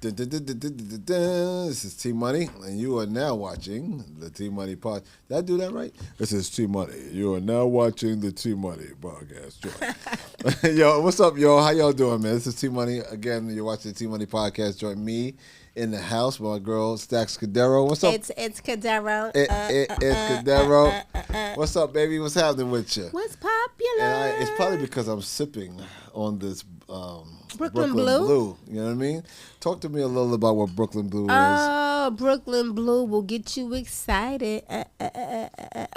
Dun, dun, dun, dun, dun, dun, dun, dun. This is T Money, and you are now watching the T Money Pod. Did I do that right? This is T Money. You are now watching the T Money Podcast. Joint. Yo, what's up, y'all? How y'all doing, man? This is T Money. Again, you're watching the T Money Podcast. Join me in the house, my girl, Stax Cadero. What's up? It's Cadero. It's Cadero. What's up, baby? What's happening with you? What's popular? And it's probably because I'm sipping on this Brooklyn Blue. You know what I mean? Talk to me a little about what Brooklyn Blue is. Oh, Brooklyn Blue will get you excited.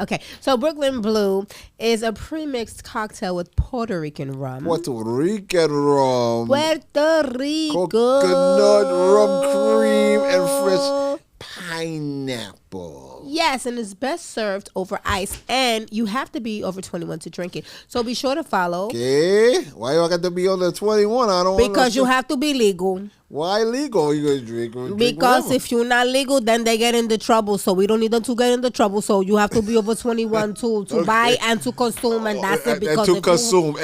Okay, so Brooklyn Blue is a pre-mixed cocktail with Puerto Rican rum. Puerto Rican rum. Puerto Rico. Coconut rum cream and fresh pineapple. Yes, and it's best served over ice, and you have to be over 21 to drink it. So be sure to follow. Okay. Why do I got to be under 21? I don't Because you have to be legal. Why legal? You gonna drink Because whatever. if you're not legal, then they get into trouble. So we don't need them to get into trouble. So you have to be over 21 to buy and to consume, and that's it. Because and to consume.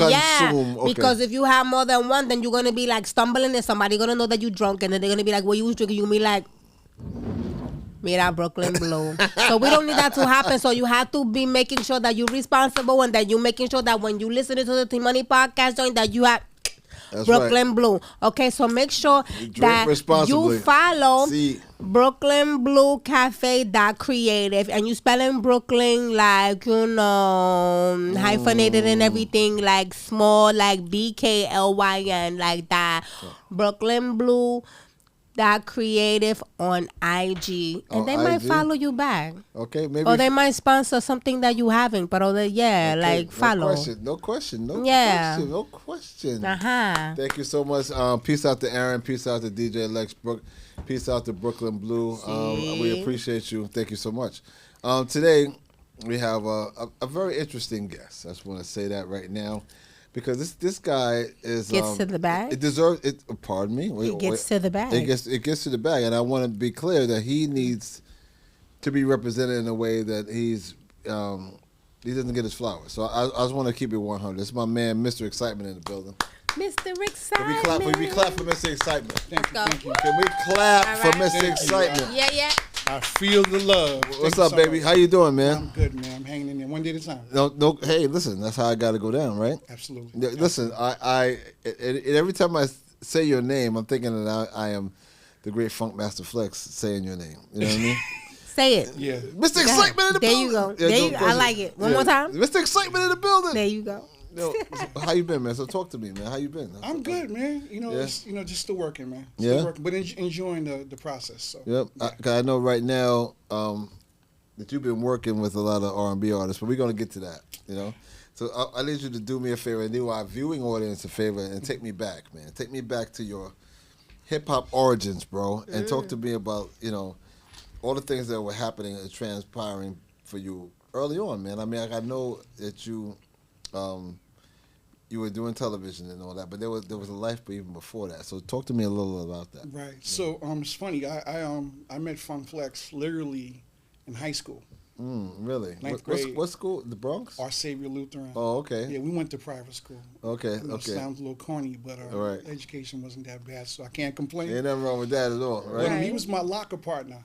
Yeah, Okay. because if you have more than one, then you're gonna be like stumbling, and somebody gonna know that you drunk, and then they're gonna be like, "What you was drinking?" You gonna be like, "Mira, Brooklyn Blue." So we don't need that to happen. So you have to be making sure that you're responsible, and that you're making sure that when you listen to the T Money Podcast, that you have That's Brooklyn right. Blue. Okay, so make sure Drink that responsibly. you follow See. Brooklyn Blue Cafe Creative, and you spelling Brooklyn like hyphenated and everything, like small, like BKLYN, like that. Brooklyn Blue Creative on IG, and On they might IG? follow you back. Okay, maybe. Or they might sponsor something that you haven't, but Okay, like follow. No question. Yeah. No question. Uh-huh. Thank you so much. Peace out to Aaron. Peace out to DJ Lex Brook. Peace out to Brooklyn Blue. We appreciate you. Thank you so much. Today, we have a very interesting guest. I just want to say that right now. Because this guy is Gets to the bag? It deserves it. Pardon me. It gets to the bag. It gets to the bag, and I want to be clear that he needs to be represented in a way that he doesn't get his flowers. So I just want to keep it 100. This is my man, Mr. Excitement, in the building. Mr. Can Excitement. we clap for Mr. Excitement? Thank you, Go. thank you. Can we clap All for right. Mr. Thank you. Excitement? Yeah. I feel the love. What's Thank you up, so baby? much. How you doing, man? I'm good, man. I'm hanging in there one day at a time. No. Hey, listen, that's how I got to go down, right? Absolutely. Yeah, listen, I every time I say your name, I'm thinking that I am the great Funk Master Flex saying your name. You know what I mean? Say it. Yeah. Mr. Excitement in the There building. you go. Yeah, There no you go. I question. like it. One more time. Mr. Excitement in the building. There you go. Yo, how you been, man? So talk to me, man. How you been? I'm good, man. Yeah. It's, just still working, man. Still Yeah? working, but enjoying the process. So. Yep. Yeah. 'Cause I know right now that you've been working with a lot of R&B artists, but we're gonna get to that. You know. So I need you to do me a favor and do our viewing audience a favor and take me back, man. Take me back to your hip hop origins, bro, and talk to me about all the things that were happening and transpiring for you early on, man. I mean, I know that you were doing television and all that, but there was a life even before that. So talk to me a little about that. Right. So it's funny. I met Funk Flex literally in high school. Really? Ninth What grade. school? The Bronx? Our Savior Lutheran. Oh, okay. Yeah, we went to private school. Okay, You know, okay. Sounds a little corny, but our All right. education wasn't that bad, so I can't complain. Ain't nothing wrong with that at all, right? But he was my locker partner.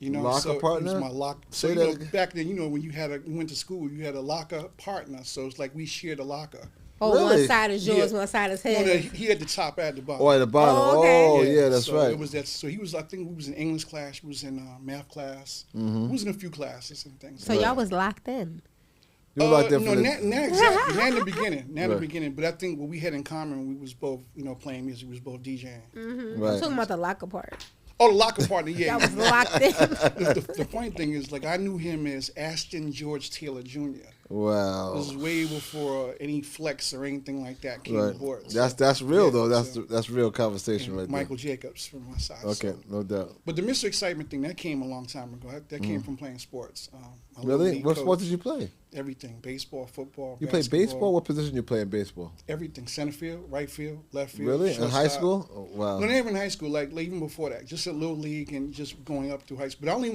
Locker partner? He was my locker. So Say that again. back then, when you went to school, you had a locker partner. So it's like we shared a locker. Oh, Really? one side is yours, Yeah. one side is You know, his. he had the top, I had the bottom. Oh, at the bottom. Oh, okay. Oh, yeah, that's so right. It was that. So he was. I think we was in English class. We was in math class. Mm-hmm. We was in a few classes and things. So y'all was locked in. You were like that no, for not exactly. Not in the beginning. Not in the Right. beginning. But I think what we had in common, we was both, playing music. We was both DJing. I'm Right. talking about the locker part. Oh, the locker partner. Yeah. Y'all was locked in. the funny thing is, like, I knew him as Ashton George Taylor Jr. Wow. This is way before any flex or anything like that came Right. aboard. That's real yeah, though. so- That's real conversation right Michael Jacobs from my side. there. Okay, so. no doubt. But the Mr. Excitement thing, that came a long time ago. That came from playing sports. I Really? lead What coach, sport did you play? Everything. Baseball, football, You played basketball, baseball? What position you play in baseball? Everything. Center field, right field, left field. Really? In high shortstop. school? Oh, wow. No, not even in high school. Like even before that, just a little league and just going up through high school. But I only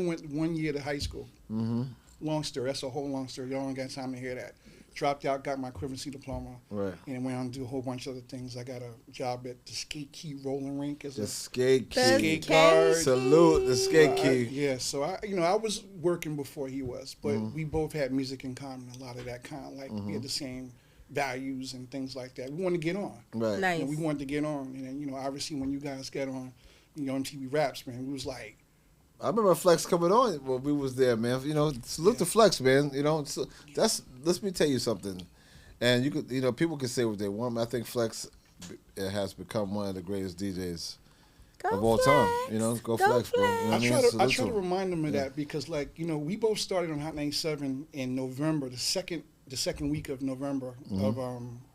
went 1 year to high school. Mm-hmm. Long story. That's a whole long story. Y'all don't got time to hear that. dropped out, got my equivalency diploma, Right. and went on to do a whole bunch of other things. I got a job at the Skate Key Rolling Rink as The a skate key. skate guard. Salute the skate key. Yeah, so I was working before he was, but we both had music in common. A lot of that kind of like we had the same values and things like that. We wanted to get on. Right. Nice. We wanted to get on, and then, obviously when you guys get on, MTV Raps, man, we was like, I remember Flex coming on when we was there, man. Salute to Flex, man. So let me tell you something. And you could, people can say what they want. But I think Flex has become one of the greatest DJs of all time. Go Flex, bro. You know what I mean? I try to remind them of that because, we both started on Hot 97 in November, the second week of November of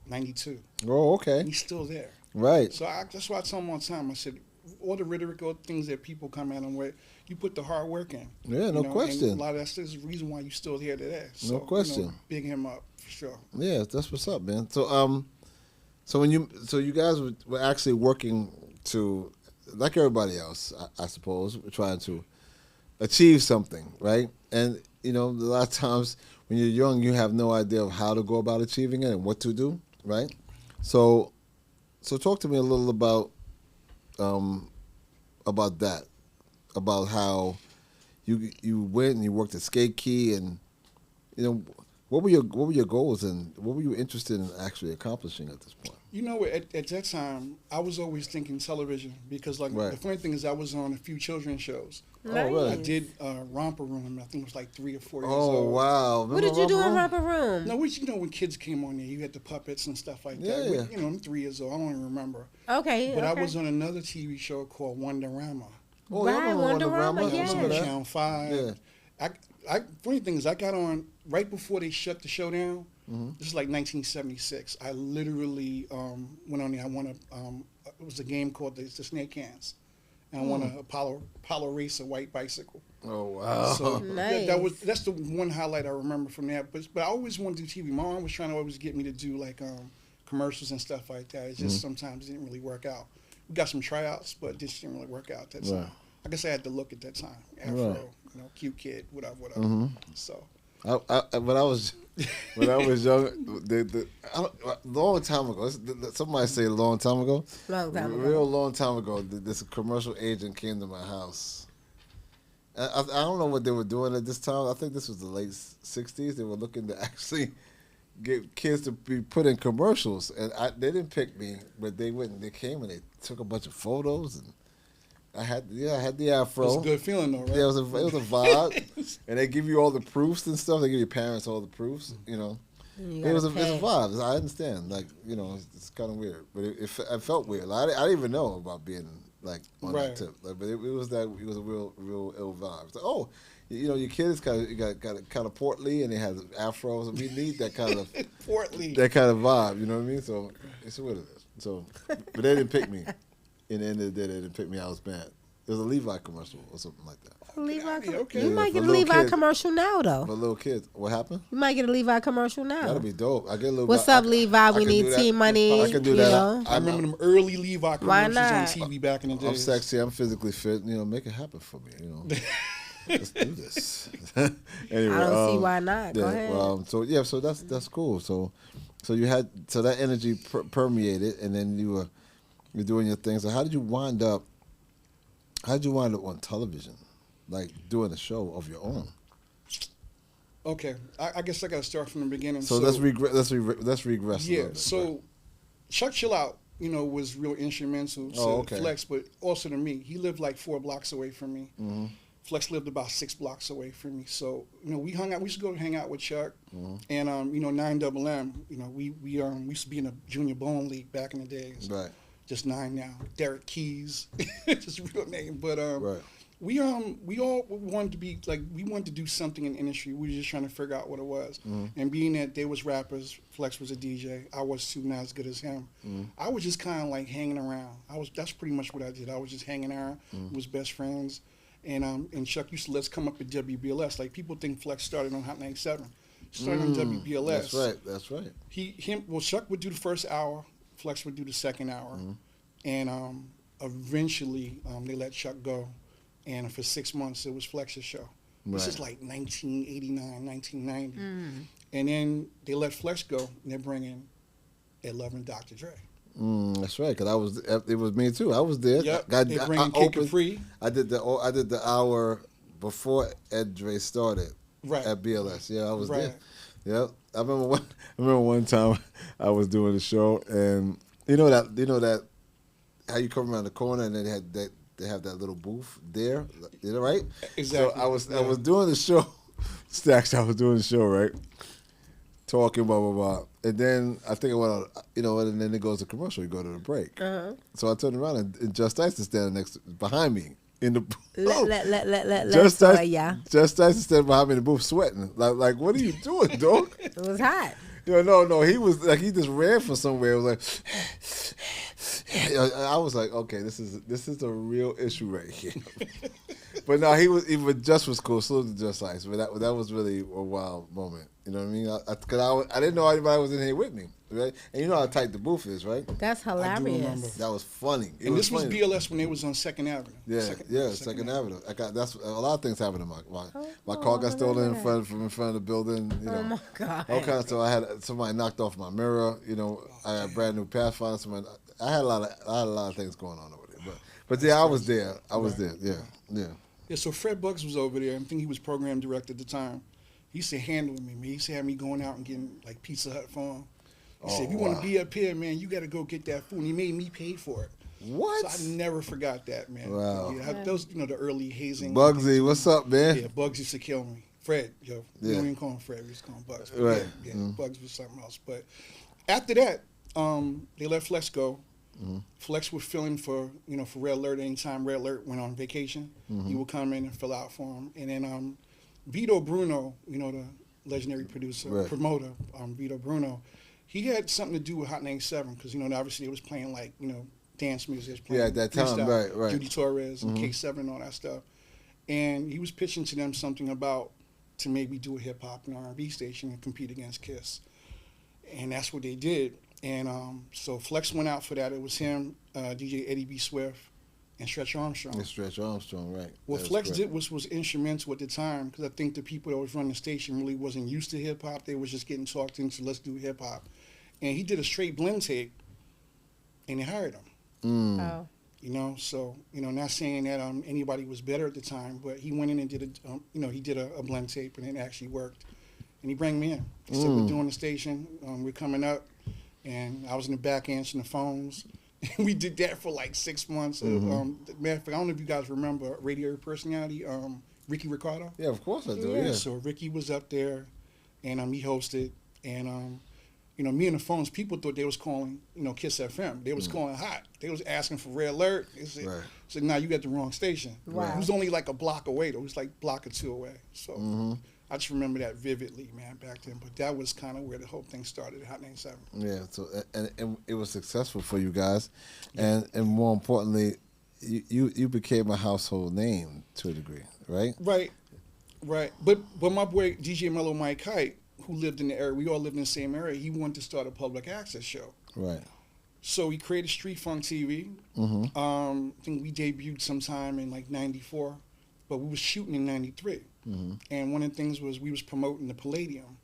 '92. Oh, okay. He's still there. Right. So that's why I tell him all the time. I said, all the rhetorical things that people come at him with, you put the hard work in. Yeah, no question. And a lot of that's the reason why you're still here today. So, No question. Big him up for sure. Yeah, that's what's up, man. So you guys were actually working to, like everybody else, I suppose, trying to achieve something, right? And a lot of times when you're young, you have no idea of how to go about achieving it and what to do, right? So talk to me a little about that, about how you went and you worked at Skate Key, and what were your goals and what were you interested in actually accomplishing at this point? At that time, I was always thinking television because, Right. the funny thing is, I was on a few children's shows. Oh, really? I did Romper Room. I think it was like 3 or 4 years Oh, old. wow. What did you do in Romper Room? No, when kids came on there, you had the puppets and stuff like that. Yeah. I'm 3 years old. I don't even remember. Okay. But okay. I was on another TV show called Wonderama. Oh, Right, I remember Wonderama, Wonderama. yeah. I It was remember on that. Channel 5. Yeah. Funny thing is, I got on right before they shut the show down. Mm-hmm. This is like 1976. I literally went on there. I won it was a game called the Snake Hands. And I won a Apollo Racer white bicycle. Oh, wow. So Nice. that's the one highlight I remember from that. But I always wanted to do TV. My mom was trying to always get me to do commercials and stuff like that. It just sometimes didn't really work out. We got some tryouts, but it just didn't really work out that time. Right. I guess I had to look at that time. Afro, Right. cute kid, whatever. So When I was young, long time ago. Somebody say a long time ago. Long time ago. Real long time ago. This commercial agent came to my house. I don't know what they were doing at this time. I think this was the late '60s. They were looking to actually get kids to be put in commercials, and they didn't pick me, but they went and they came and they took a bunch of photos, and I had the afro. it was a good feeling, though, right? Yeah, it was a vibe, and they give you all the proofs and stuff. They give your parents all the proofs, You It was a gotta pay. vibe. I understand, it's kind of weird, but it felt weird. I didn't even know about being on Right. that tip, but it was a real ill vibe. It's like, your kid is kind of portly, and they have afros, and we need that kind of Portly. vibe. You know what I mean? So it's what it is. So, but they didn't pick me. In the end of the day, they didn't pick me. I was bad. It was a Levi commercial or something like that. Levi. Okay. You Yeah, might for get a little Levi kids. commercial now, though. But little kids, what happened? You might get a Levi commercial now. That'll be dope. I get a little. What's up, Levi? We can need do that. team money. I can do you that. know? I remember them early Levi Why commercials not? on TV back in the day. I'm sexy. I'm physically fit. Make it happen for me. Let's do this. Anyway, I don't see why not. Go ahead. So that's cool. So you had that energy permeated, and then you're doing your things. So how did you wind up on television, like doing a show of your own? Okay, I guess I got to start from the beginning. So let's regress. Let's regress. a Yeah, little bit. so Chuck Chill Out, was real instrumental to Oh, okay. Flex, but also to me. He lived like 4 blocks away from me. Mm-hmm. Flex lived about 6 blocks away from me. So, we hung out. We used to go hang out with Chuck. Mm-hmm. And, 9MM, we used to be in a junior bowling league back in the days. Right. Just 9 now. Derek Keys, just a real name. But Right. we all wanted to be we wanted to do something in the industry. We were just trying to figure out what it was. And being that they was rappers, Flex was a DJ. I was too, not as good as him. I was just kind of hanging around. That's pretty much what I did. I was just hanging around. Was best friends. And Chuck used to let's come up at WBLS. People think Flex started on Hot 97. Started on WBLS. That's right. Chuck would do the first hour. Flex would do the second hour. And eventually they let Chuck go. And for 6 months, it was Flex's show. This is like 1989, 1990. And then they let Flex go, and they're bringing Ed Lover and Dr. Dre. That's right, because it was me too. I was there. Yep. They bringing Kid Capri. I did the hour before Ed Dre started. Right. At BLS. Yeah, I was Right. there. Yep. I remember one time I was doing a show, and you know that how you come around the corner and then they have that little booth there, you know, right? Exactly. So I was doing the show, Stacks. I was doing the show, right? Talking, blah blah blah, and then I think I went on, and then it goes to commercial. You go to the break. So I turned around and Just Dice is standing behind me in the Just Dice is standing behind me in the booth, sweating. Like what are you doing, dog? It was hot. No, he was like he just ran from somewhere. It was like I was like, okay, this is a real issue right here. But no, even Just was cool. Salute to Just Ice, but that was really a wild moment. You know what I mean? Because I didn't know anybody was in here with me, right? And you know how tight the booth is, right? That's hilarious. That was funny. This was BLS when they was on 2nd Avenue. Yeah, Second Avenue. That's a lot of things happened in my car got stolen in front of the building. You know, oh my God! All kinds of stuff. I had somebody knocked off my mirror. I had a brand new Pathfinder. I had a lot of things going on over there. But yeah, I was there. There. Yeah. Yeah. So Fred Bugs was over there. I think he was program director at the time. He used to handle me, man. He used to have me going out and getting like Pizza Hut for him. He said, if you want to be up here, man, you got to go get that food. And he made me pay for it. What? So I never forgot that, man. Wow. Yeah, those, the early hazing. Bugsy, what's up, man? Yeah, Bugs used to kill me. Fred, we don't even call him Fred. We just call him Bugs. But right. Yeah, Bugs was something else. But after that, they let Flex go. Flex was filling for Red Alert. Anytime Red Alert went on vacation, he would come in and fill out for him. And then Vito Bruno, the legendary promoter, Vito Bruno, he had something to do with Hot 97 because, obviously they was playing like, dance music. Playing at that time, right. Judy Torres and K7 and all that stuff. And he was pitching to them something about to maybe do a hip-hop and R&B station and compete against Kiss. And that's what they did. And so Flex went out for that. It was him, DJ Eddie B. Swift, and Stretch Armstrong. And Stretch Armstrong, right. What Flex did was instrumental at the time because I think the people that was running the station really wasn't used to hip-hop. They was just getting talked into, let's do hip-hop. And he did a straight blend tape, and they hired him. Oh. So, not saying that anybody was better at the time, but he went in and did he did a blend tape, and it actually worked. And he brought me in. He said, we're doing the station, we're coming up, and I was in the back answering the phones. And we did that for like 6 months. Matter of fact, I don't know if you guys remember radio personality, Ricky Ricardo. Yeah, of course I do, yeah. So Ricky was up there, and he hosted, and me and the phones, people thought they was calling, Kiss FM. They was calling hot. They was asking for Red Alert. They said, nah, you got the wrong station. Wow. It was only like a block away, though. It was like a block or two away. So I just remember that vividly, man, back then. But that was kind of where the whole thing started, Hot 97. Yeah, so and it was successful for you guys. And more importantly, you became a household name to a degree, right? Right. But my boy, DJ Mellow Mike Kite, who lived in the area, we all lived in the same area, he wanted to start a public access show. Right. So he created Street Funk TV. I think we debuted sometime in like 94, but we was shooting in 93. And one of the things was we was promoting the Palladium.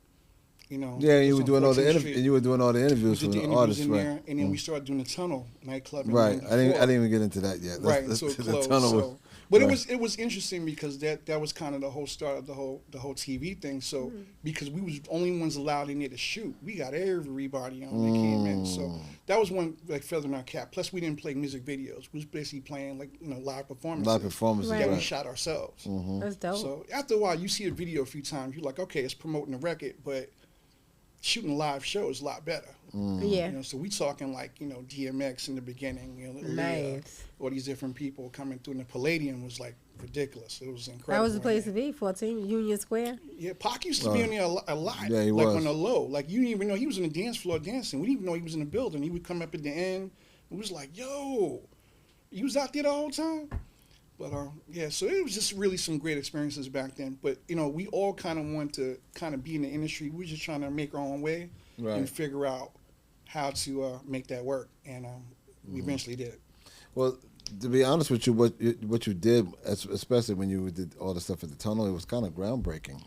Yeah, you were doing all the interviews with the artists, in right? there, and then we started doing the Tunnel nightclub. Right. I didn't even get into that yet. So the close. Tunnel But it was interesting because that was kind of the whole start of the whole TV thing. So because we was the only ones allowed in there to shoot, we got everybody on that came in. So that was one like feather in our cap. Plus we didn't play music videos. We was basically playing like live performances. That we shot ourselves. That's dope. So after a while, you see a video a few times, you're like, okay, it's promoting the record, but shooting a live show is a lot better. Yeah. So we talking like DMX in the beginning. Nice. All these different people coming through, and the Palladium was like ridiculous. It was incredible. That was the place to be. 14 Union Square. Yeah, Pac used to be in there a lot. Yeah, he like was. on the low. Like you didn't even know he was on the dance floor dancing. We didn't even know he was in the building. He would come up at the end. It was like, yo, he was out there the whole time. But so it was just really some great experiences back then. But we all kind of want to kind of be in the industry. We were just trying to make our own way and figure out how to make that work, and we eventually did. Well, to be honest with you, what you did, especially when you did all the stuff at the Tunnel, it was kind of groundbreaking,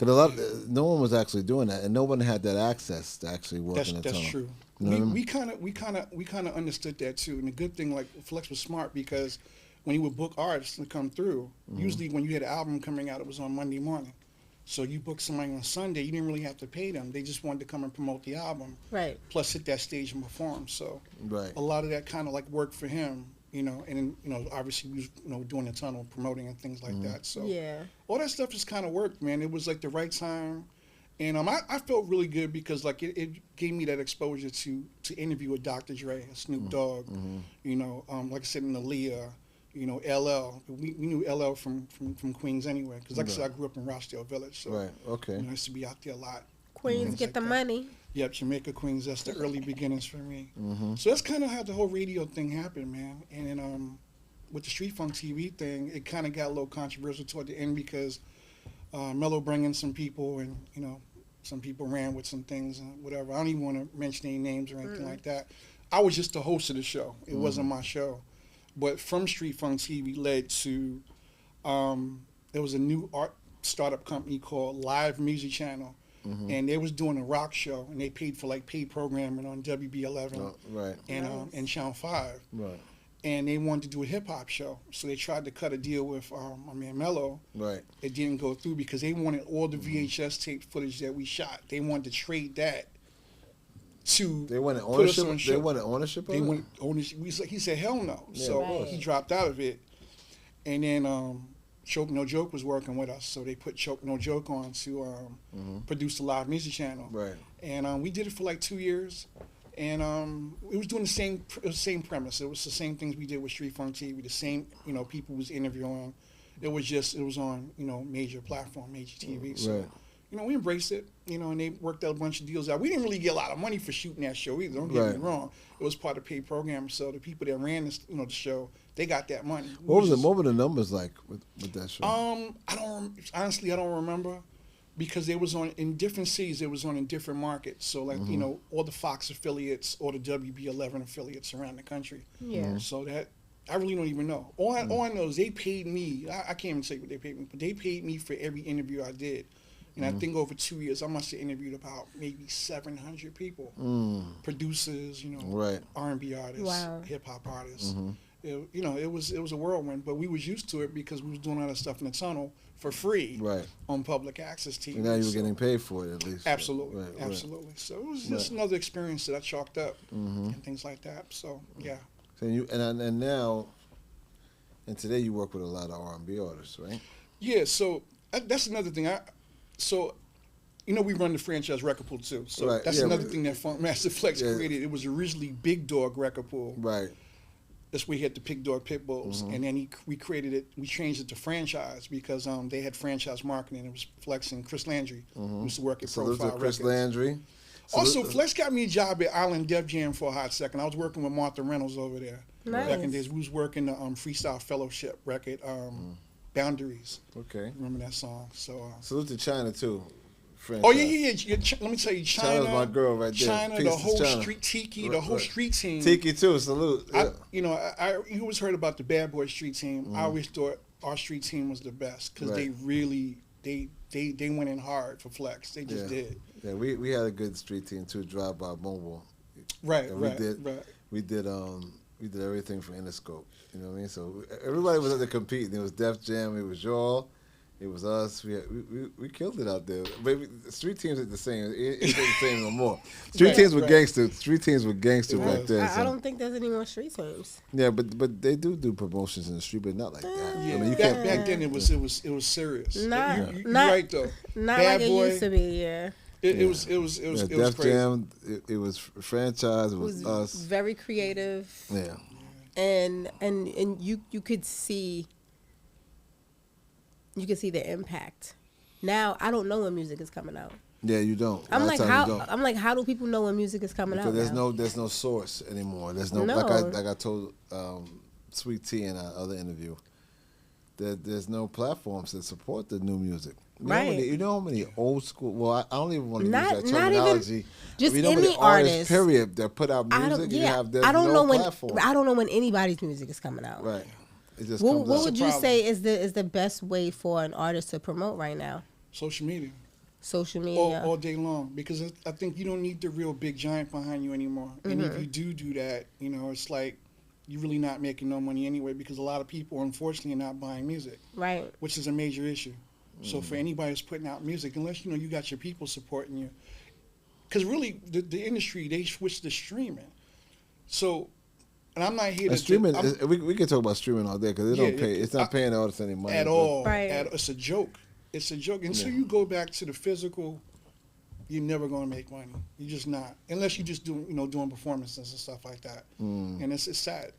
Because no one was actually doing that, and no one had that access to actually work in the tunnel. That's true. You know what I mean? We kind of understood that too. And the good thing, like Flex was smart because when he would book artists to come through, usually when you had an album coming out, it was on Monday morning. So you booked somebody on Sunday, you didn't really have to pay them. They just wanted to come and promote the album, Right. plus hit that stage and perform. So Right. a lot of that kind of like worked for him, you know. And then, you know, obviously we was, you know, doing the tunnel, promoting and things like that. So Yeah. all that stuff just kind of worked, man. It was like the right time. And I felt really good because like it gave me that exposure to interview with Dr. Dre, Snoop Dogg, you know, like I said, in Aaliyah, you know, LL. We knew LL from Queens anyway, because like I said, I grew up in Rochdale Village, so Right. Okay. you know, I used to be out there a lot. Queens Things get like the that. money. Yep, Jamaica, Queens. That's the early beginnings for me. So that's kind of how the whole radio thing happened, man. And then with the Street Funk TV thing, it kind of got a little controversial toward the end because Mello bring in some people, and you know, some people ran with some things and whatever. I don't even want to mention any names or anything like that. I was just the host of the show. It wasn't my show. But from Street Funk TV led to there was a new art startup company called Live Music Channel. And they was doing a rock show, and they paid for like paid programming on WB11 Right. and Channel 5. Right. And they wanted to do a hip hop show, so they tried to cut a deal with my man Mello. Right. It didn't go through because they wanted all the VHS tape footage that we shot. They wanted to trade that to They wanted put us ownership. on They show. wanted ownership. They of it? wanted ownership. He said hell no. Yeah, So of course. he dropped out of it. And then Choke No Joke was working with us, so they put Choke No Joke on to produce the Live Music Channel. Right. And we did it for like 2 years. And it was doing the same premise. It was the same things we did with Street Funk TV. The same, you know, people was interviewing. It was on, you know, major platform, major TV. So, Right. you know, we embraced it. You know, and they worked out a bunch of deals out. We didn't really get a lot of money for shooting that show either. Don't get me Right. wrong. It was part of paid program. So the people that ran this, you know, the show, they got that money. What were the numbers like with that show? I don't remember. Because it was on in different cities, it was on in different markets. So like you know, all the Fox affiliates or the WB11 affiliates around the country. Yeah. So that I really don't even know. All I know is they paid me. I can't even say what they paid me, but they paid me for every interview I did. And I think over 2 years, I must have interviewed about maybe 700 people, producers, you know, Right. R&B artists, Wow. hip hop artists. You know, it was a whirlwind, but we was used to it because we was doing all that stuff in the tunnel for free Right. on public access TV. And now you were So- getting paid for it at least. Absolutely, Right, right. absolutely. So it was just another experience that I chalked up and things like that. So yeah, So and now, and today you work with a lot of R&B artists, right? yeah. So that's another thing. You know, we run the franchise record pool too. So Right, that's yeah, another but- thing that Funk Master Flex Yeah. created. It was originally Big Dog Record Pool. Right. That's where he had the Big Dog Pit Bulls, and then we created it. We changed it to franchise because they had franchise marketing. It was Flex and Chris Landry who used to work at Salute Profile to Chris Records. Landry. Also, Salute- Flex got me a job at Island Def Jam for a hot second. I was working with Martha Reynolds over there. Nice. Back in the days, we was working the Freestyle Fellowship record, Boundaries. Okay. Remember that song? So. Salute to China too. Oh yeah. Let me tell you, China's China. my girl right there. China, Peace the to whole China. street Tiki, Right, the whole right. street team. Tiki too. Salute. Yeah. You always heard about the Bad Boy Street Team. I always thought our street team was the best because they Right. really they went in hard for Flex. They just did. Yeah, we had a good street team too. Drive by Mobile. Right, Yeah, right, we right. did everything for Interscope. You know what I mean? So everybody was out there competing. It was Def Jam. It was y'all. It was us. We killed it out there. But street teams are the same. It's not the same no more. Street teams were gangster. Street teams were gangster back then. I don't think there's any more street teams. Yeah, but they do promotions in the street, but not like that. Yeah, I mean, you back, can't. back then it was serious. Not- You're not- right though. Not Bad like Boy, it used to be. Yeah. It was Yeah, Def crazy. Jam. It was franchise. It It was was us. very creative. Yeah. And you could see the impact. Now I don't know when music is coming out. Yeah, you don't. A I'm lot like of times you how don't. I'm like how do people know when music is coming Because out? there's no source anymore. There's no, No. like I told Sweet Tea in our other interview. There's no platforms that support the new music. Right. You know how many old school? Well, I don't even want to Not- use that not even- terminology. just you know how many any artists, artist. period, that put out I music. don't. You Yeah, have there's I don't no know when. platform. I don't know when anybody's music is coming out. Right. It just What comes out. would you problem. say is the best way for an artist to promote right now? Social media. social media. all day long, because I think you don't need the real big giant behind you anymore. And if you do that, it's like you're really not making no money anyway, because a lot of people, unfortunately, are not buying music, Right. which is a major issue. So for anybody who's putting out music, unless you got your people supporting you, because really the industry, they switched to streaming. So, and I'm not here to streaming. We can talk about streaming all day because they don't pay. It's not paying the artists any money at all. Right. It's a joke. It's a joke. Until you go back to the physical, you're never going to make money. You're just not, unless you just doing performances and stuff like that. And it's sad.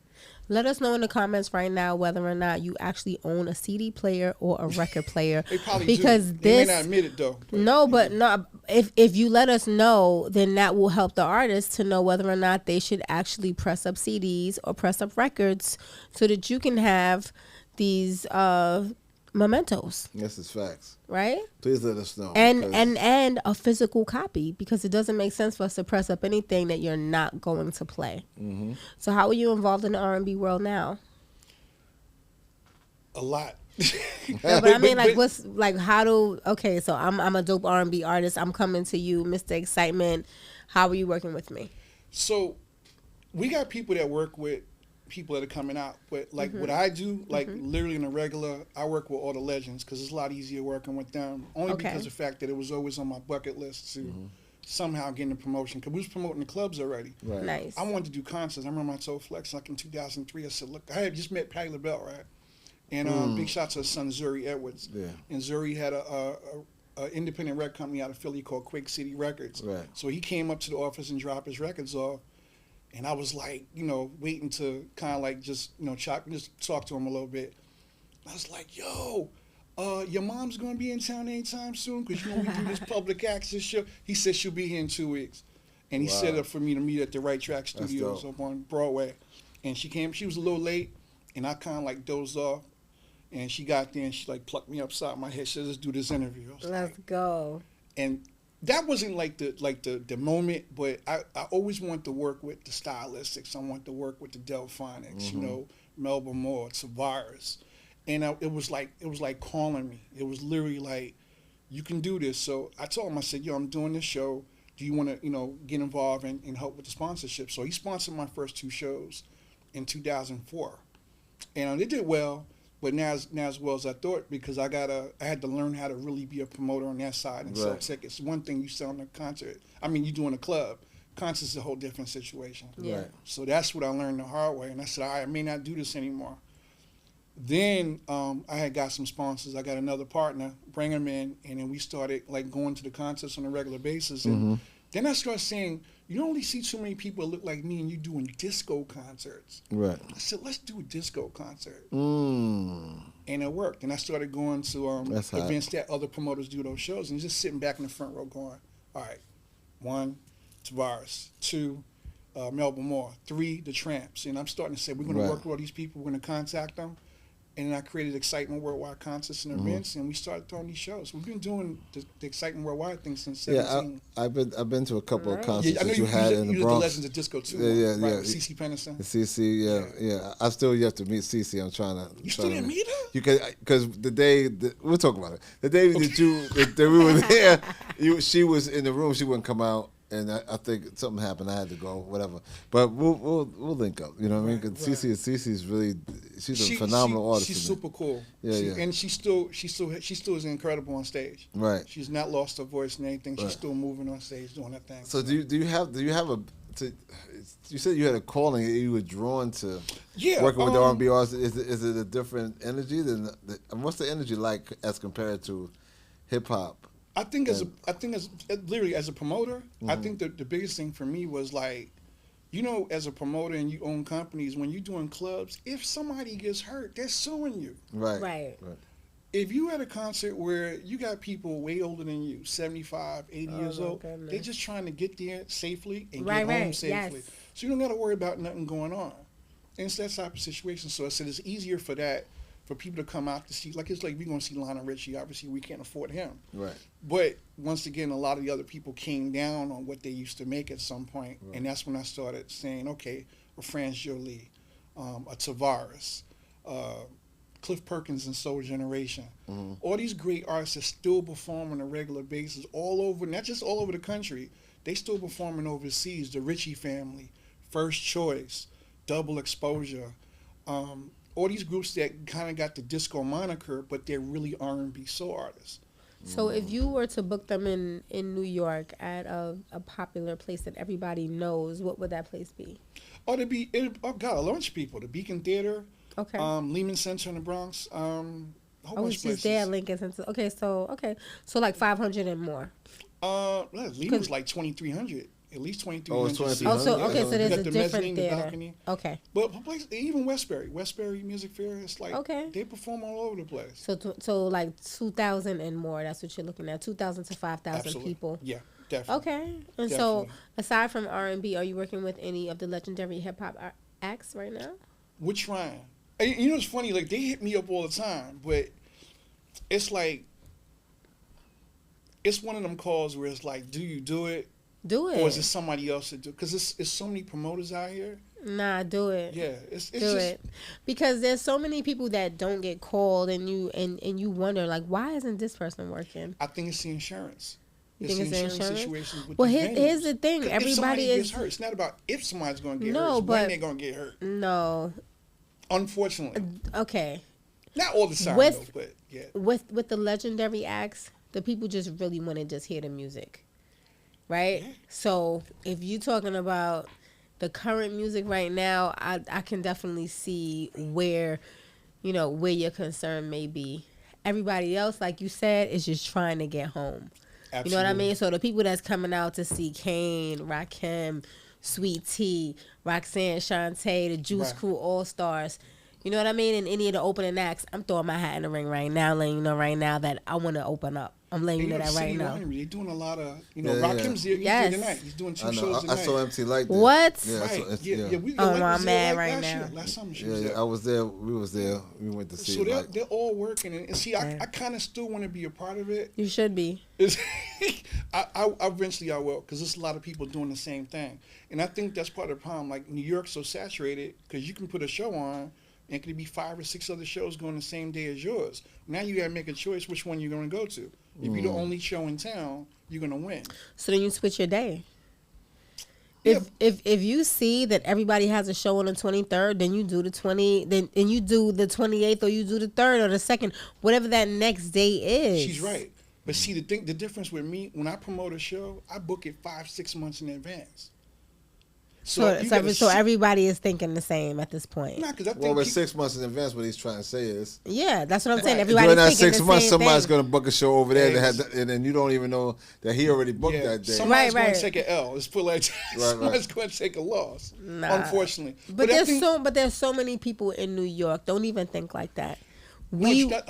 Let us know in the comments right now whether or not you actually own a CD player or a record player. They probably because do. this They may not admit it though. No. If you let us know, then that will help the artists to know whether or not they should actually press up CDs or press up records so that you can have these mementos. Yes, it's facts. Right? Please let us know. And a physical copy, because it doesn't make sense for us to press up anything that you're not going to play. Mm-hmm. So how are you involved in the R&B world now? A lot. Yeah, but I mean, what's like? So I'm a dope R&B artist. I'm coming to you, Mr. Excitement. How are you working with me? So we got people that work with people that are coming out, but like what I do, like literally in a regular, I work with all the legends because it's a lot easier working with them. Only because of the fact that it was always on my bucket list to somehow get in the promotion, because we was promoting the clubs already. Right. Nice. I wanted to do concerts. I remember I told Flex like in 2003. I said, look, I had just met Patti LaBelle, right? And big shout to her son Zuri Edwards. Yeah. And Zuri had a independent record company out of Philly called Quake City Records. Right. So he came up to the office and dropped his records off. And I was like, waiting to kind of like just talk to him a little bit. I was like, yo, your mom's going to be in town anytime soon? Because, we do this public access show. He said she'll be here in 2 weeks. And he set up for me to meet at the Right Track Studios up on Broadway. And she came, she was a little late, and I kind of like dozed off. And she got there and she like plucked me upside my head. She said, let's do this interview. Let's go. And that wasn't like the moment, but I always want to work with the stylistics. I want to work with the Delphonics, Melba Moore, Tavares, and it was like calling me. It was literally like, you can do this. So I told him, I said, yo, I'm doing this show. Do you want to get involved and help with the sponsorship? So he sponsored my first 2 shows in 2004, and they did well. But not as well as I thought, because I had to learn how to really be a promoter on that side and sell tickets. One thing you sell in a concert, you doing a club. Concert's a whole different situation. Yeah. Right. So that's what I learned the hard way. And I said, I may not do this anymore. Then I had got some sponsors. I got another partner, bring him in, and then we started like going to the concerts on a regular basis. And then I started saying, you don't really see too many people that look like me and you doing disco concerts. Right. I said, let's do a disco concert. Mm. And it worked. And I started going to events that other promoters do those shows and just sitting back in the front row going, all right, 1, Tavares, 2, Melba Moore, 3, The Tramps. And I'm starting to say, we're going to work with all these people. We're going to contact them. And then I created Excitement Worldwide concerts and events, and we started throwing these shows. We've been doing the Excitement Worldwide thing since 17. Yeah, I've been to a couple of concerts I know that you had in the Bronx. The Legends of Disco too. Yeah. CeCe Peniston. CeCe, yeah. I still yet to meet CeCe. I'm trying to. You still didn't meet her? You because we'll talk about it. The day that we were there, she was in the room. She wouldn't come out. And I think something happened. I had to go, whatever. But we'll link up. You know what I mean? Because CeCe's really she's a phenomenal artist. She's super cool. Yeah. And she still is incredible on stage. Right. She's not lost her voice and anything. She's still moving on stage doing her thing. So do you have you said you had a calling, you were drawn to working with the R&B artists. Is it a different energy than what's the energy like as compared to hip hop? I think as literally as a promoter, I think the biggest thing for me was like, as a promoter and you own companies, when you're doing clubs, if somebody gets hurt, they're suing you. Right. If you at a concert where you got people way older than you, 75, 80 years old, they're just trying to get there safely and get home safely. Yes. So you don't got to worry about nothing going on. And it's that type of situation. So I said it's easier for people to come out to see. Like, it's like we're going to see Lionel Richie. Obviously, we can't afford him. Right. But once again, a lot of the other people came down on what they used to make at some point. Right. And that's when I started saying, okay, a Franz Jolie, a Tavares, Cliff Perkins and Soul Generation. All these great artists are still performing on a regular basis all over, not just all over the country. They still performing overseas. The Ritchie Family, First Choice, Double Exposure. All these groups that kind of got the disco moniker, but they're really R&B soul artists. So if you were to book them in New York at a popular place that everybody knows, what would that place be? Oh, God, a bunch of people. The Beacon Theater, Okay. Lehman Center in the Bronx. A whole Oh, bunch it's of just there at places. Lincoln Center. Okay, so like 500 and more. Lehman's like 2,300. At least 2,300. Oh, it's 2,300. Oh, so Yeah. okay, so You there's got a the different mezzanine, the theater. balcony. Okay. But even Westbury Music Fair, it's like Okay. they perform all over the place. So like 2,000 and more. That's what you're looking at. 2,000 to 5,000 Absolutely. people. Yeah, definitely. Okay. And so Definitely. aside from R&B, are you working with any of the legendary hip hop acts right now? We're trying. And you know, it's funny. Like they hit me up all the time, but it's like it's one of them calls where it's like, do you do it, Do it. or is it somebody else to do? Because it's so many promoters out here. Nah, do it. Yeah, it's Do just it. Because there's so many people that don't get called and you wonder like, why isn't this person working? I think it's the insurance. You It's think the it's the insurance? situations with Well, these here's venues. the thing. 'Cause if Everybody somebody is gets hurt. It's not about if somebody's going to get No, hurt. It's but- when they're going to get hurt. no. Unfortunately, Okay. not all the time With- though. But yeah, With the legendary acts, the people just really want to just hear the music. Right? Yeah. So if you're talking about the current music right now, I can definitely see where your concern may be. Everybody else, like you said, is just trying to get home. absolutely. You know what I mean? So the people that's coming out to see Kane, Rakim, Sweet Tea, Roxanne Shante, the Juice Right. Crew All Stars. You know what I mean? And any of the opening acts, I'm throwing my hat in the ring right now, letting you know right now that I want to open up. I'm letting you know that right now. They're doing a lot of, Yeah, Rakim's there. He's Yes. there tonight. He's doing 2 I know. shows I tonight. saw MT Light there. What? Yeah, I saw, Right. it's- Yeah. yeah. We Oh, Light I'm was mad there right last now. year. Last summer she Yeah, was yeah, there. I was there. We was there. We went to see So it. they're all working, and see, Yeah. I kind of still want to be a part of it. You should be. It's I eventually I will, because there's a lot of people doing the same thing, and I think that's part of the problem. Like New York's so saturated because you can put a show on, and it could be 5 or 6 other shows going the same day as yours. Now you got to make a choice which one you're going to go to. If you're the only show in town, you're going to win. So then you switch your day. Yeah. If you see that everybody has a show on the 23rd, then you do the 28th, or you do the 3rd or the 2nd, whatever that next day is. She's right. But see, the difference with me, when I promote a show, I book it 5-6 months in advance. So you gotta see- everybody is thinking the same at this point. Nah, 'cause I think Well, but peop- 6 months in advance, what he's trying to say is, Yeah, that's what I'm saying. Right. Everybody's during that thinking 6 the months, same somebody's thing. going to book a show over there, Yes. and then you don't even know that he already booked yeah, that day. somebody's Right, going right. to take an L. Let's put it like that. Right, Somebody's going to take a loss, Nah. unfortunately. But I there's think- there's so many people in New York. Don't even think like that.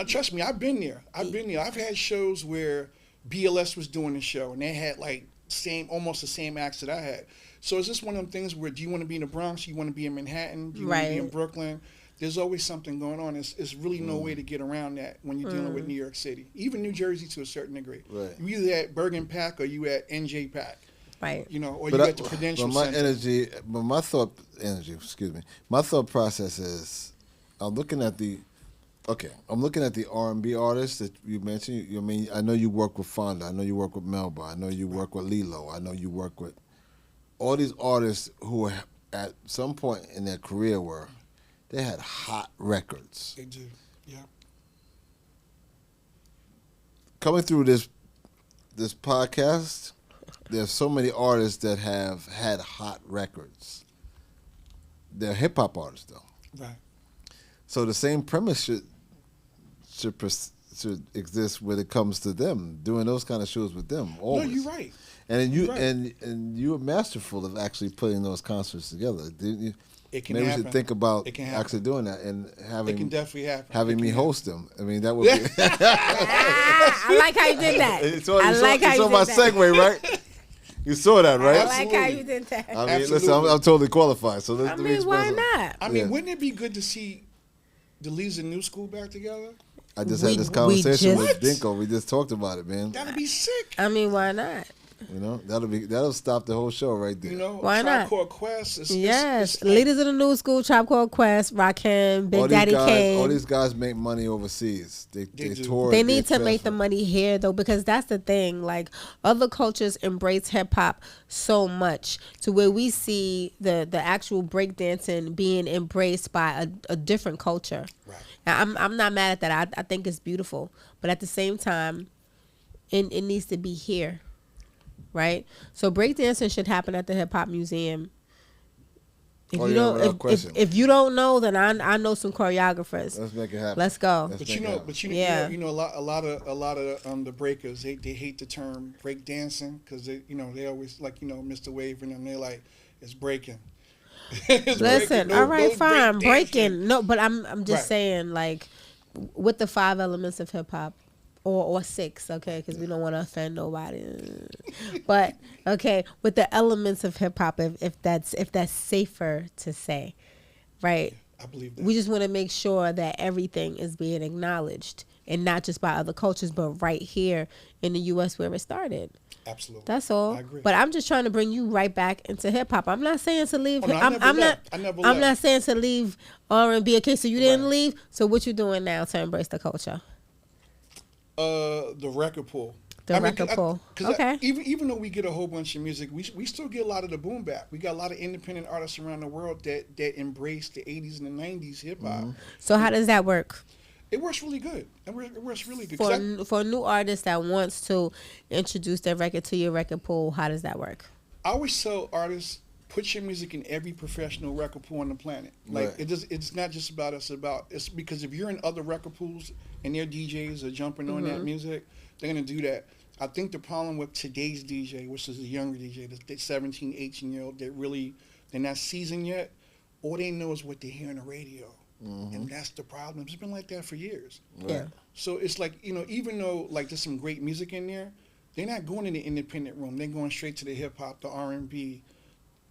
Trust me, I've been there. I've had shows where BLS was doing the show, and they had like almost the same acts that I had. So it's just one of them things where, do you want to be in the Bronx? You want to be in Manhattan? Do you want to be in Right. Brooklyn? There's always something going on. It's really no way to get around that when you're dealing with New York City, even New Jersey to a certain degree. Right. You either at Bergen Pack or you at NJ Pack, Right. or But you at the Prudential my Center. my thought process is, I'm looking at the R&B artists that you mentioned. I know you work with Fonda. I know you work with Melba. I know you work with Lilo. I know you work with all these artists who at some point in their career they had hot records. They do, yeah. Coming through this podcast, there's so many artists that have had hot records. They're hip hop artists though. Right. So the same premise should exist when it comes to them doing those kind of shows with them. Always. No, you're right. And you Right. and you were masterful of actually putting those concerts together, didn't you? It can Maybe we happen. should think about It can happen. actually doing that and It can having definitely happen. having It me can host them. I mean, that would be. I like how you did that. You saw I like how you my did that. segue, right? You saw that, I right? like how you did that. I mean, Absolutely. listen, I'm totally qualified. So I let me mean, why express it. not? I mean, Yeah. wouldn't it be good to see the Leeds and New School back together? I just We- had this we conversation just- with Dinko. We just talked about it, man. That'd be sick. I mean, why not? You know, that'll stop the whole show right there. You know, Why Tribe not? Called Quest. Yes, it's like, leaders of the new school, Tribe Called Quest, Rakim, Big all Daddy all Kane. these guys make money overseas. They do. tour. They need to make the money here though, because that's the thing. Like other cultures embrace hip hop so much to where we see the actual breakdancing being embraced by a different culture. Right. Now, I'm not mad at that. I think it's beautiful, but at the same time, it needs to be here, right? So breakdancing should happen at the Hip Hop Museum. If if you don't know, then I know some choreographers. Let's make it happen. Let's go. But you know, Yeah. you know, a lot of the breakers they hate the term break dancing because they always like Mr. Wave and them, they're like it's breaking. It's Listen, breaking. all right, No fine, break dancing. breaking. No, but I'm just Right. saying, like, with the 5 elements of hip hop, or 6, okay, because we don't want to offend nobody. But okay, with the elements of hip hop, if that's safer to say, right? I believe that. We just want to make sure that everything is being acknowledged, and not just by other cultures, but right here in the U.S. where it started. Absolutely. That's all. I agree. But I'm just trying to bring you right back into hip hop. I'm not saying to leave. Oh, no, I never I'm left. I not. never I'm left. not saying to leave R&B. Okay, so you didn't Right. leave. So what you doing now to embrace the culture? The record pool. The record pool. Okay. Even though we get a whole bunch of music, we still get a lot of the boom bap. We got a lot of independent artists around the world that embrace the 80s and the 90s hip hop. So how does that work It works really good. It works really good. 'Cause for a new artist that wants to introduce their record to your record pool? How does that work? I always tell artists, put your music in every professional record pool on the planet. Like Right. it's not just about us. It's because if you're in other record pools and their DJs are jumping on that music, they're gonna do that. I think the problem with today's DJ, which is a younger DJ, the 17, 18-year-old, they're not seasoned yet. All they know is what they hear on the radio, and that's the problem. It's been like that for years. Yeah. So it's like, even though like there's some great music in there, they're not going in the independent room. They're going straight to the hip hop, the R&B,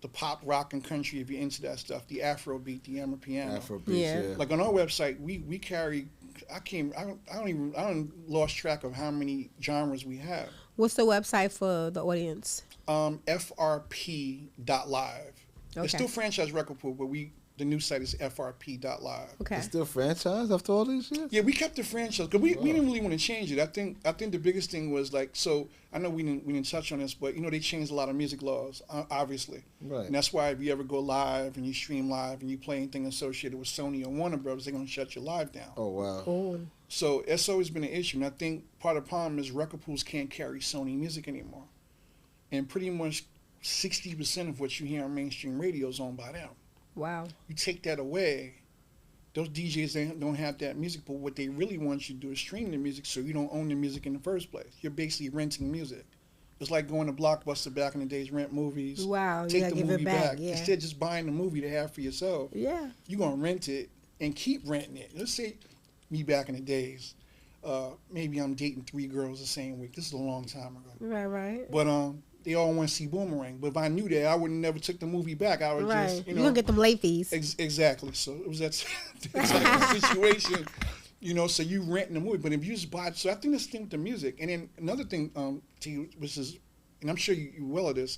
the pop, rock, and country if you're into that stuff, the Afro beat, the Amapiano. Afrobeats, Yeah. yeah. Like on our website, we carry. I don't lost track of how many genres we have. What's the website for the audience? FRP.live. Okay. It's still franchise record pool, but the new site is FRP.live. Okay. It's still franchise after all these years? Yeah, we kept the franchise because we didn't really want to change it. I think the biggest thing was like, so I know we didn't touch on this, but they changed a lot of music laws, obviously. Right. And that's why if you ever go live and you stream live and you play anything associated with Sony or Warner Brothers, they're gonna shut your live down. Oh, wow. Oh. So it's always been an issue, and I think part of the problem is record pools can't carry Sony music anymore, and pretty much 60% of what you hear on mainstream radio is owned by them. Wow. You take that away, those DJs don't have that music, but what they really want you to do is stream the music so you don't own the music in the first place. You're basically renting music. It's like going to Blockbuster back in the days, rent movies. Wow. You Take gotta the give movie it back. Yeah. Instead of just buying the movie to have for yourself, Yeah. you're going to rent it and keep renting it. Let's say me back in the days, maybe I'm dating 3 girls the same week. This is a long time ago. Right. But they all want to see Boomerang. But if I knew that, I would have never took the movie back. I would Right. just, You're gonna get them late fees. Exactly. So it was that type of situation, so you renting the movie. But if you just buy it, so I think that's the thing with the music. And then another thing, to you, which is, and I'm sure you well of this,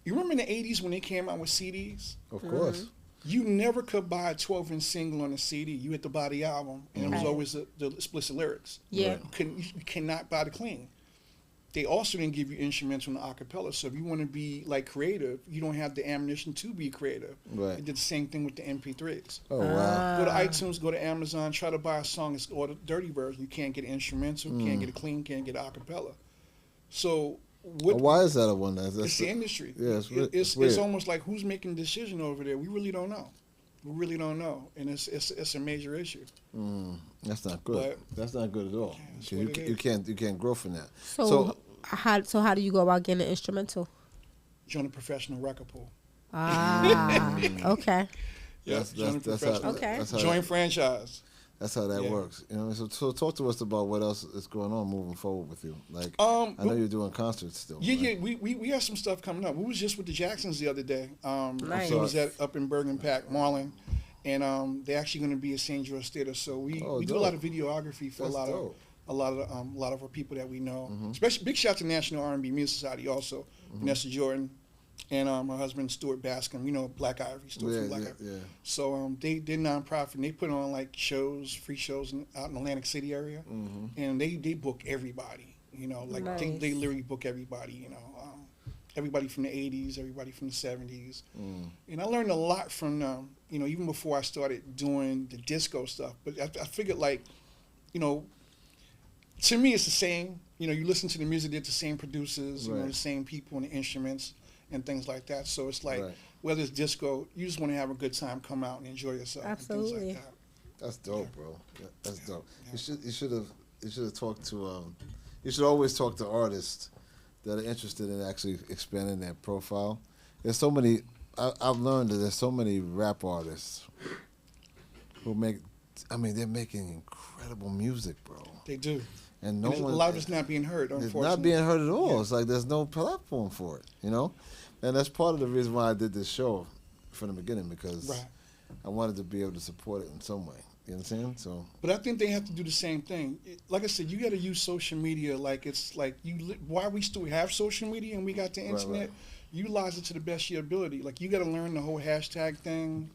you remember in the 80s when they came out with CDs? Of course. You never could buy a 12-inch single on a CD. You had to buy the album, and it was Right. always the explicit lyrics. Yeah. You cannot buy the clean. They also didn't give you instrumental and acapella. So if you want to be like creative, you don't have the ammunition to be creative. Right. They did the same thing with the MP3s. Oh, wow. Go to iTunes, go to Amazon, try to buy a song. It's all the dirty version. You can't get an instrumental, can't get a clean, can't get acapella. So Why is that a one? That's it's the industry. Yeah, It's weird. almost like who's making the decision over there. We really don't know. We really don't know, and it's a major issue. That's not good. But- That's not good at all. it's 'Cause what it you is. can't grow from that. So how do you go about getting an instrumental? Join a professional record pool. Ah. Okay. That's join a how, professional. Okay. that's how Join franchise. That's how that Yeah. works. So talk to us about what else is going on moving forward with you. Like Um, I know you're doing concerts still. Yeah, right? yeah. We have some stuff coming up. We was just with the Jacksons the other day. Nice. It was up in Bergen Pack, Marlin, and they're actually going to be at St. George Theater. So we do a lot of videography for That's a lot dope. a lot of our people that we know. Especially big shout to National R&B Music Society also, Vanessa Jordan, and my husband Stuart Bascom. You know Black Ivory, Stuart from Black Ivory. Yeah. So they're nonprofit. And they put on like shows, free shows out in Atlantic City area, and they book everybody. You know, like Nice. they literally book everybody. You know. Everybody from the 80s, everybody from the 70s. And I learned a lot from them, you know, even before I started doing the disco stuff. But I figured, like, you know, to me it's the same. You know, you listen to the music, they're the same producers, you know, the same people and the instruments and things like that. So it's like, whether it's disco, you just want to have a good time, come out and enjoy yourself. Absolutely. And things like that. That's dope, bro. That's dope. Yeah. You should have talked to you should always talk to artists that are interested in actually expanding their profile. There's so many. I've learned that there's so many rap artists who they're making incredible music, bro. They do. And a lot of it's not being heard, It's unfortunately. not being heard at all. Yeah. It's like there's no platform for it, you know? And that's part of the reason why I did this show from the beginning, because I wanted to be able to support it in some way. You understand? So, but I think they have to do the same thing. Like I said, you got to use social media like it's like why we still have social media and we got the internet. Utilize it to the best of your ability. Like you got to learn the whole hashtag thing.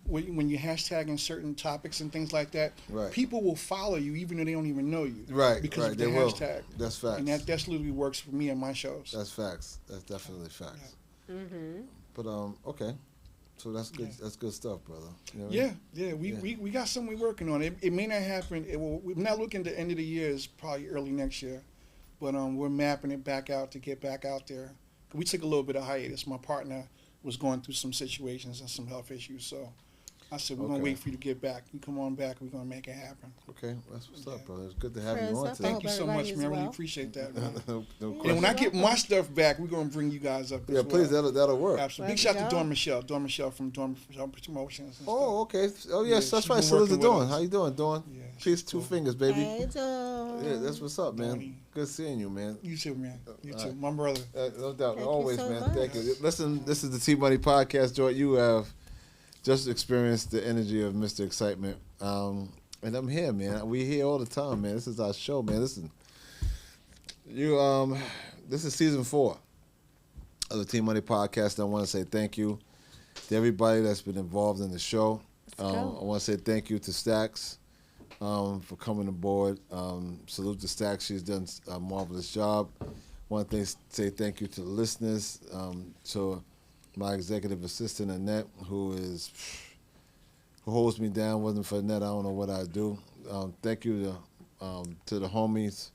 When you're hashtagging certain topics and things like that, people will follow you even though they don't even know you. Because of the hashtag. That's facts. And that's literally works for me and my shows. That's facts. That's definitely facts. Yeah. Mm-hmm. But okay. So that's good. That's good stuff, brother. You know what I mean? We got something we're working on. It may not happen. We're not looking at the end of the year. It's probably early next year, but we're mapping it back out to get back out there. We took a little bit of hiatus. My partner was going through some situations and some health issues, so I said we're gonna wait for you to get back. You come on back. We're gonna make it happen. Okay, that's what's up, brother. It's good to have you on today. Thank you so much, man. I really appreciate that, man. no And when I get my stuff back, we're gonna bring you guys up. Yeah, please. That'll work. Absolutely. Big shout out to Dawn Michelle from Dawn Promotions. Oh, okay. Oh, yes, that's right. Salute to Dawn. How you doing, Dawn? Yeah, peace, two fingers, baby. Hey, Dawn. Yeah, that's what's up, man. Good seeing you, man. You too, man. You too, my brother. No doubt. Thank Always, you so man. much. Thank you. Listen, this is the T Money Podcast, Joy. You have just experienced the energy of Mr. Excitement. And I'm here, man. We here all the time, man. This is our show, man. Listen. This is season 4 of the T Money Podcast. I want to say thank you to everybody that's been involved in the show. I want to say thank you to Stax for coming aboard. Salute to Stax. She's done a marvelous job. I want to say thank you to the listeners, to my executive assistant, Annette, who holds me down. Wasn't for Annette, I don't know what I'd do. Thank you to the homies,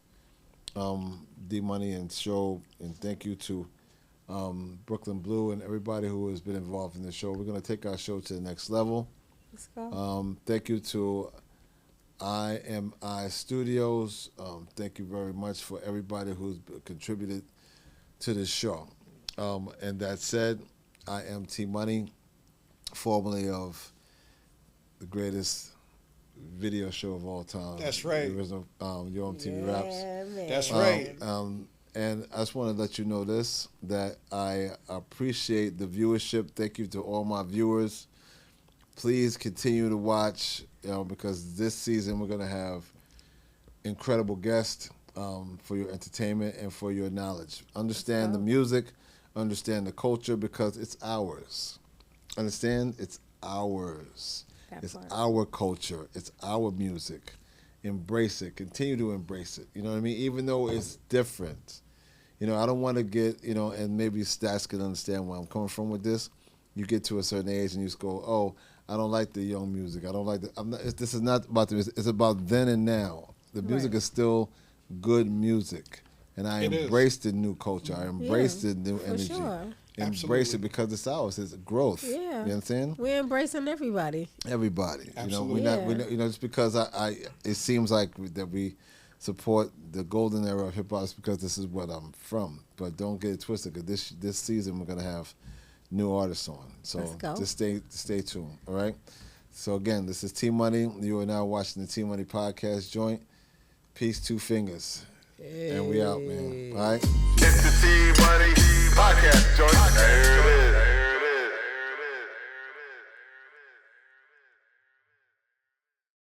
D-Money and Show, and thank you to Brooklyn Blue and everybody who has been involved in the show. We're going to take our show to the next level. Let's go. Thank you to IMI Studios. Thank you very much for everybody who's contributed to this show. And that said, I am T Money, formerly of the greatest video show of all time. That's right. The original Yo MTV Raps. Man. That's right. And I just want to let you know this, that I appreciate the viewership. Thank you to all my viewers. Please continue to watch, because this season we're going to have incredible guests for your entertainment and for your knowledge. Understand the music, understand the culture, because it's ours. Understand? It's ours. It's our culture. It's our music. Embrace it. Continue to embrace it. You know what I mean? Even though it's different. I don't want to get, and maybe Stats can understand where I'm coming from with this. You get to a certain age and you just go, oh, I don't like the young music. I don't like this is not about the music. It's about then and now. The music is still good music. And I embrace the new culture. I embrace the new energy. Sure. Embrace it because it's ours. It's growth. Yeah. You know what I'm saying? We're embracing everybody. Everybody. Absolutely. We're not, just because it seems like that we support the golden era of hip hop because this is what I'm from. But don't get it twisted, because this season we're gonna have new artists on. So just stay tuned. All right. So again, this is T Money. You are now watching the T Money Podcast joint. Peace, two fingers. And we out, man. All right? It's the T Money Podcast joint.